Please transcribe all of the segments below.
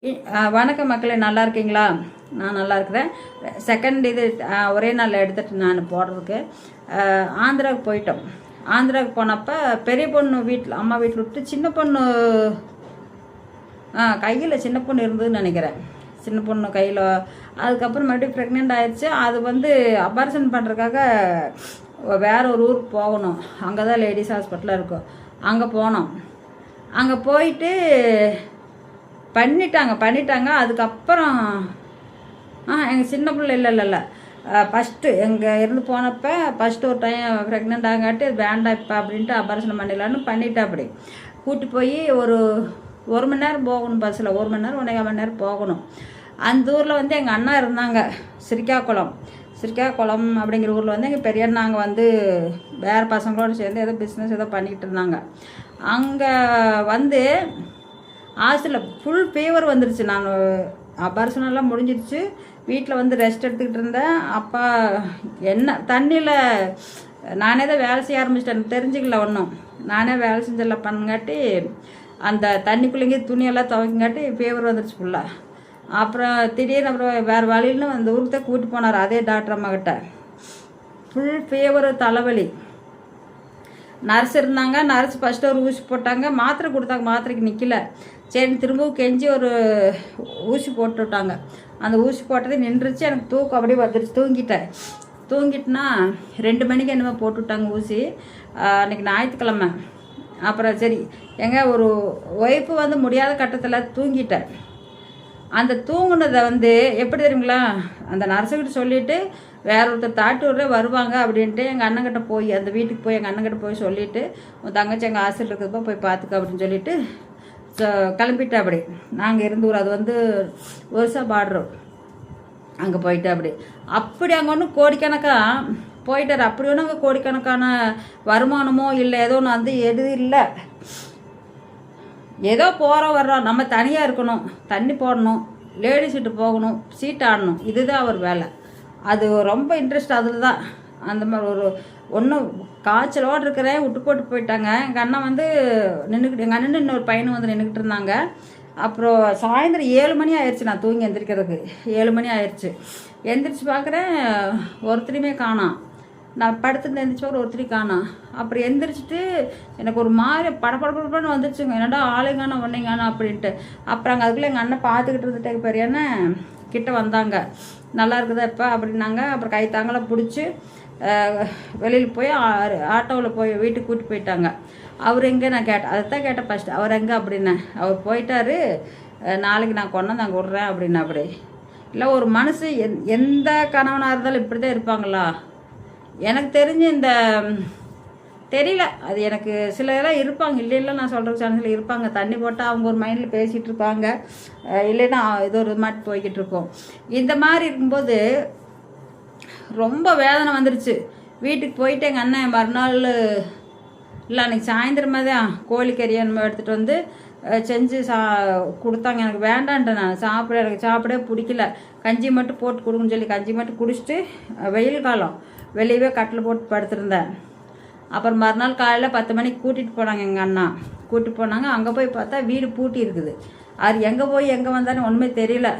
வணக்கம் மக்களே, நல்லா இருக்கீங்களா? நான் நல்லா இருக்கிறேன். செகண்ட் இது ஒரே நாளில் எடுத்துகிட்டு நான் போடுறதுக்கு ஆந்திராவுக்கு போயிட்டோம். ஆந்திராவுக்கு போனப்போ பெரிய பொண்ணு வீட்டில் அம்மா வீட்டில் விட்டு சின்ன பொண்ணு கையில் சின்ன பொண்ணு இருந்ததுன்னு நினைக்கிறேன். சின்ன பொண்ணு கையில் அதுக்கப்புறம் மறுபடியும் ப்ரெக்னென்ட் ஆயிடுச்சு. அது அபார்ஷன் பண்ணுறதுக்காக வேற ஒரு ஊருக்கு போகணும். அங்கே தான் லேடிஸ் ஹாஸ்பிட்டலாக இருக்கும். அங்கே போனோம். அங்கே போயிட்டு பண்ணிட்டாங்க. அதுக்கப்புறம் எங்கள் சின்ன பிள்ளை இல்லை ஃபஸ்ட்டு எங்கள் இருந்து போனப்போ ஃபஸ்ட்டு ஒரு டைம் ப்ரெக்னென்ட் ஆகாட்டி வேண்டாம் இப்போ அப்படின்ட்டு அபார்ஷன் பண்ணிடலான்னு பண்ணிட்டா. அப்படி கூட்டி போய் ஒரு மணி நேரம் போகணும் பஸ்ஸில். 1 மணி நேரம் 1.5 மணி நேரம் போகணும். அந்த ஊரில் எங்கள் அண்ணா இருந்தாங்க. சிரிக்காக்குளம் அப்படிங்கிற ஊரில் எங்கள் பெரிய அண்ணாங்க வேறு பசங்களோடு சேர்ந்து ஏதோ பிஸ்னஸ் ஏதோ பண்ணிக்கிட்டு இருந்தாங்க. அங்கே ஹாஸ்டலில் ஃபுல் ஃபீவர் வந்துருச்சு. நான் அபார்ஷனெல்லாம் முடிஞ்சிருச்சு. வீட்டில் ரெஸ்ட் எடுத்துக்கிட்டு இருந்தேன். அப்பா என்ன தண்ணியில் நானே தான் வேலை செய்ய ஆரம்பிச்சிட்டேன். தெரிஞ்சுக்கல ஒன்றும். நானே வேலை செஞ்செல்லாம் பண்ணுங்காட்டி அந்த தண்ணிக்குள்ளேங்க துணியெல்லாம் துவைக்கங்காட்டி ஃபீவர் வந்துருச்சு ஃபுல்லாக. அப்புறம் திடீர்னு வேறு வழியில்னு அந்த ஊருக்கு தான் கூட்டி போனார். அதே டாக்டர் அம்மாக்கிட்ட ஃபுல் ஃபீவர், தலைவலி. நர்ஸ் இருந்தாங்க. நர்ஸ் ஃபஸ்ட்டு ஒரு ஊசி போட்டாங்க, மாத்திரை கொடுத்தாங்க. மாத்திரைக்கு நிற்கல. சரி திரும்பவும் கெஞ்சி ஒரு ஊசி போட்டு விட்டாங்க. அந்த ஊசி போட்டதே நின்றுச்சு. எனக்கு தூக்கம் அப்படியே வந்துருச்சு. தூங்கிட்டுனா 2 மணிக்கு என்னமோ போட்டு விட்டாங்க ஊசி. அன்றைக்கி ஞாயிற்றுக்கிழமை. அப்புறம் சரி ஒரு ஒய்ஃபு முடியாத கட்டத்தில் தூங்கிட்டேன். அந்த தூங்குனதை எப்படி தெரியுங்களா, அந்த நர்ஸுக்கிட்ட சொல்லிவிட்டு வேற ஒருத்தர் தாட்டி விட்றே வருவாங்க அப்படின்ட்டு எங்கள் அண்ணங்கிட்ட போய் அந்த வீட்டுக்கு போய் எங்கள் அண்ணங்கிட்ட போய் சொல்லிவிட்டு உன் தங்கச்சி எங்கள் ஹாஸ்டல் இருக்கிறப்ப போய் பார்த்துக்க அப்படின்னு சொல்லிவிட்டு கிளம்பிட்டேன். அப்படி நாங்கள் இருந்த ஊர் அது ஒரிசா பார்டர். அங்கே போயிட்டு அப்படி அங்கே ஒன்றும் கோடிக்கணக்காக போயிட்டார். அப்படி ஒன்றும் அங்கே கோடிக்கணக்கான வருமானமோ இல்லை ஏதோ ஒன்று எதுவும் இல்லை. ஏதோ போகிறோம் வர்றோம். நம்ம தனியாக இருக்கணும், தண்ணி போடணும், லேடிஸ் சீட்டு போகணும், சீட் ஆடணும். இதுதான் அவர் வேலை. அது ரொம்ப இன்ட்ரெஸ்ட் அதில் தான். அந்த மாதிரி ஒன்றும் காய்ச்சலோடு இருக்கிறேன். விட்டு போட்டு போயிட்டாங்க. எங்கள் அண்ணன் நின்றுக்கிட்டு எங்கள் அண்ணன் இன்னொரு பையனும் நின்றுக்கிட்டு இருந்தாங்க. அப்புறம் சாயந்தரம் 7 மணி ஆயிடுச்சு. நான் தூங்கி எந்திரிக்கிறதுக்கு 7 மணி ஆயிடுச்சு. எந்திரிச்சு பார்க்குறேன், ஒருத்தரையுமே காணோம். நான் படுத்துட்டு எந்திரிச்சு ஒருத்தரையும் காணோம். அப்புறம் எந்திரிச்சிட்டு எனக்கு ஒரு மாதிரி படப்படப்படன்னு வந்துருச்சுங்க. என்னடா ஆளுங்கானோ ஒன்றைங்கானோ அப்படின்ட்டு. அப்புறம் அதுக்குள்ளே எங்கள் அண்ணன் பார்த்துக்கிட்டு இருந்துட்டு பெரியண்ண கிட்ட வந்தாங்க. நல்லா இருக்குதா இப்போ அப்படின்னாங்க. அப்புறம் கை தாங்கலாம் பிடிச்சி வெளியில் போய் ஆட்டோவில் போய் வீட்டுக்கு கூட்டி போயிட்டாங்க. அவர் எங்கே நான் கேட்டேன். அதை தான் கேட்டேன் ஃபஸ்ட்டு. அவர் எங்கே அப்படின்னேன். அவர் போயிட்டாரு, நாளைக்கு நான் கொண்டாந்து அங்கே விட்றேன் அப்படின்னா. அப்படி இல்லை ஒரு மனசு எந்த கணவனாக இருந்தாலும் இப்படி தான் இருப்பாங்களா? எனக்கு தெரிஞ்சு தெரியல. அது எனக்கு சில இதெல்லாம் இருப்பாங்க. இல்லை நான் சொல்கிற சான்ஸில் இருப்பாங்க. தண்ணி போட்டால் அவங்க ஒரு மைண்டில் பேசிகிட்டு இருப்பாங்க, இல்லைன்னா இது ஒரு மாதிரி போய்கிட்டு இருக்கோம். இந்த மாதிரி இருக்கும்போது ரொம்ப வேதனை வந்துருச்சு. வீட்டுக்கு போயிட்டு எங்கள் அண்ணன் மறுநாள் இல்லை அன்றைக்கி சாயந்தரமாக தான் கோழிக்கறி நம்ம எடுத்துகிட்டு செஞ்சு கொடுத்தாங்க. எனக்கு வேண்டான்ட்டேன். நான் எனக்கு சாப்பிடவே பிடிக்கல. கஞ்சி மட்டும் போட்டு கொடுக்குன்னு சொல்லி கஞ்சி மட்டும் குடிச்சிட்டு வெயில் காலம் வெளியவே கட்டில் போட்டு படுத்துருந்தேன். அப்புறம் மறுநாள் காலையில் 10 மணிக்கு கூட்டிகிட்டு போனாங்க. எங்கள் அண்ணா கூட்டிகிட்டு போனாங்க. அங்கே போய் பார்த்தா வீடு பூட்டி இருக்குது. அது எங்கே போய் எங்கே வந்தாலும் ஒன்றுமே தெரியல.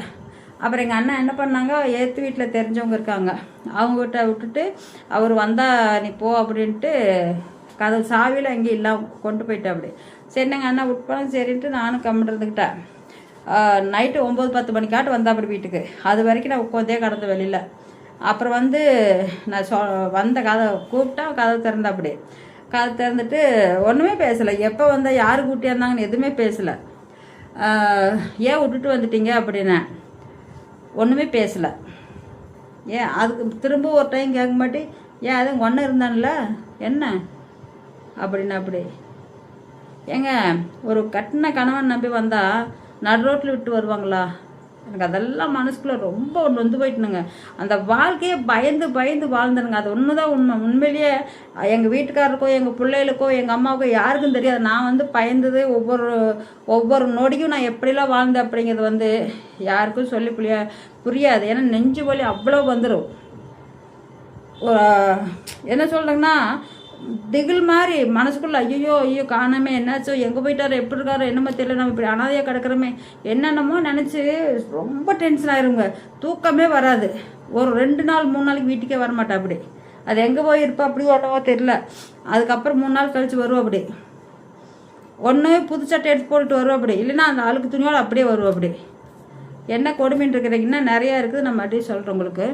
அப்புறம் எங்கள் அண்ணா என்ன பண்ணாங்க, ஏற்று வீட்டில் தெரிஞ்சவங்க இருக்காங்க, அவங்ககிட்ட விட்டுட்டு அவர் வந்தால் நீ போ அப்படின்ட்டு கதவு சாவியில் எங்கேயும் இல்லாமல் கொண்டு போயிட்டேன். அப்படி சரி எங்கள் அண்ணா விட்டுப்போம் சரின்ட்டு நானும் கம்மிட்டு இருந்துக்கிட்டேன். நைட்டு 9-10 மணிக்காட்டு வந்தா அப்படி வீட்டுக்கு. அது வரைக்கும் நான் உட்காந்தே கடந்த வெளியில். அப்புறம் நான் வந்த கூப்பிட்டா கதவு திறந்தா. அப்படி கதவு திறந்துட்டு ஒன்றுமே பேசலை. எப்போ வந்தால் யார் கூட்டியாக இருந்தாங்கன்னு எதுவுமே பேசலை. ஏன் விட்டுட்டு வந்துட்டீங்க அப்படின்னேன். ஒன்றுமே பேசலை. ஏன் அதுக்கு திரும்ப ஒரு டைம் கேட்க மாட்டேன். ஏன் அதுவும் ஒன்று இருந்தான்ல என்ன அப்படின்னு. அப்படி ஏங்க ஒரு கட்டின கணவன் நம்பி வந்தால் நடு ரோட்டில் விட்டு வருவாங்களா? எனக்கு அதெல்லாம் மனசுக்குள்ளே ரொம்ப நொந்து போயிட்டுனுங்க. அந்த வாழ்க்கையை பயந்து வாழ்ந்தனுங்க. அது ஒன்று தான் உண்மை. உண்மையிலேயே எங்கள் வீட்டுக்காரருக்கோ எங்கள் பிள்ளைகளுக்கோ எங்கள் அம்மாவுக்கோ யாருக்கும் தெரியாது. நான் பயந்தது ஒவ்வொரு நொடியும் நான் எப்படிலாம் வாழ்ந்தேன் அப்படிங்கிறது யாருக்கும் சொல்லி புரியாது. ஏன்னா நெஞ்சு வலி அவ்வளோ வந்துடும். என்ன சொல்கிறேங்கன்னா திகில் மாதிரி மனசுக்குள்ளே ஐயோ ஐயோ காணாமே என்னாச்சோ எங்கே போயிட்டாரோ எப்படி இருக்காரோ என்னமோ தெரியல நம்ம இப்படி அனாதையாக கிடக்கிறோமே என்னென்னமோ நினச்சி ரொம்ப டென்ஷன் ஆயிருங்க. தூக்கமே வராது. ஒரு 2 நாள் 3 நாளைக்கு வீட்டுக்கே வரமாட்டா அப்படி. அது எங்கே போயிருப்பா அப்படி என்னவோ தெரியல. அதுக்கப்புறம் 3 நாள் கழித்து வருவோம் அப்படி. ஒன்று புது சட்டை எடுத்து போட்டுட்டு வருவோம் அப்படி, இல்லைன்னா அந்த அழுக்கு துணியோடு அப்படியே வருவோம் அப்படி. என்ன கொடுமைன்னு இருக்கிறீங்கன்னா நிறையா இருக்குது. நான் மறுபடியும் சொல்கிறேன் உங்களுக்கு.